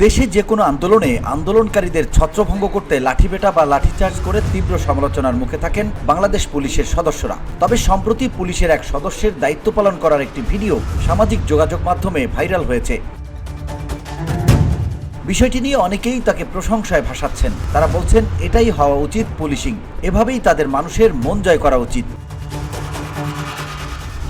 দেশে যে কোনো আন্দোলনে আন্দোলনকারীদের ছত্রভঙ্গ করতে লাঠিপেটা বা লাঠিচার্জ করে তীব্র সমালোচনার মুখে থাকেন বাংলাদেশ পুলিশের সদস্যরা। তবে সম্প্রতি পুলিশের এক সদস্যের দায়িত্ব পালন করার একটি ভিডিও সামাজিক যোগাযোগ মাধ্যমে ভাইরাল হয়েছে। বিষয়টি নিয়ে অনেকেই তাকে প্রশংসায় ভাসাচ্ছেন। তারা বলছেন এটাই হওয়া উচিত পুলিশিং, এভাবেই তাদের মানুষের মন জয় করা উচিত।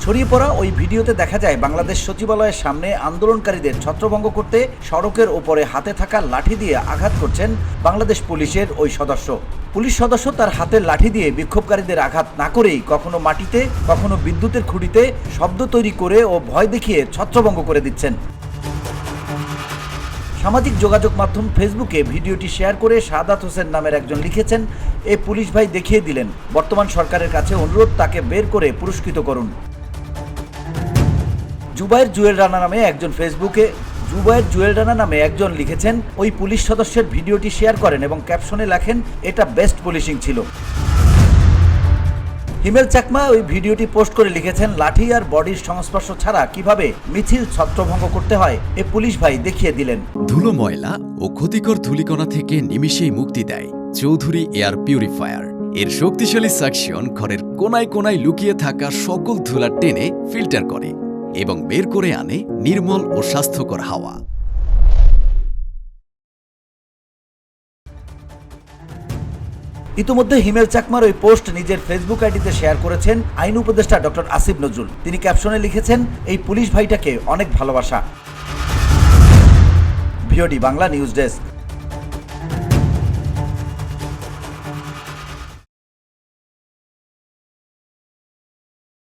ছড়িয়ে পড়া ওই ভিডিওতে দেখা যায় বাংলাদেশ সচিবালয়ের সামনে আন্দোলনকারীদের ছত্রভঙ্গ করতে সড়কের ওপরে হাতে থাকা লাঠি দিয়ে আঘাত করছেন বাংলাদেশ পুলিশের ওই সদস্য। পুলিশ সদস্য তার হাতের লাঠি দিয়ে বিক্ষোভকারীদের আঘাত না করেই কখনো মাটিতে কখনো বিদ্যুতের খুঁটিতে শব্দ তৈরি করে ও ভয় দেখিয়ে ছত্রভঙ্গ করে দিচ্ছেন। সামাজিক যোগাযোগ মাধ্যম ফেসবুকে ভিডিওটি শেয়ার করে শাহাদাত হোসেন নামের একজন লিখেছেন, এ পুলিশ ভাই দেখিয়ে দিলেন, বর্তমান সরকারের কাছে অনুরোধ তাকে বের করে পুরস্কৃত করুন। জুবায়ের জুয়েল রানা নামে একজন লিখেছেন, ওই পুলিশ সদস্যের ভিডিওটি শেয়ার করেন এবং ক্যাপশনে লেখেন, এটা বেস্ট পুলিশিং ছিল। হিমেল চাকমা ওই ভিডিওটি পোস্ট করে লিখেছেন, লাঠি আর বডির সংস্পর্শ ছাড়া কিভাবে মিছিল ছত্রভঙ্গ করতে হয় এ পুলিশ ভাই দেখিয়ে দিলেন। ধুলো, ময়লা ও ক্ষতিকর ধূলিকণা থেকে নিমিষেই মুক্তি দেয় চৌধুরী এয়ার পিউরিফায়ার। এর শক্তিশালী সাকশন ঘরের কোনায় কোনায় লুকিয়ে থাকা সকল ধুলা টেনে ফিল্টার করে এবং বের করে আনে নির্মল ও স্বাস্থ্যকর হাওয়া। ইতিমধ্যে হিমেল চাকমার ওই পোস্ট নিজের ফেসবুক আইডিতে শেয়ার করেছেন আইন উপদেষ্টা ডক্টর আসিফ নজরুল। তিনি ক্যাপশনে লিখেছেন, এই পুলিশ ভাইটাকে অনেক ভালোবাসা। VOD Bangla news desk.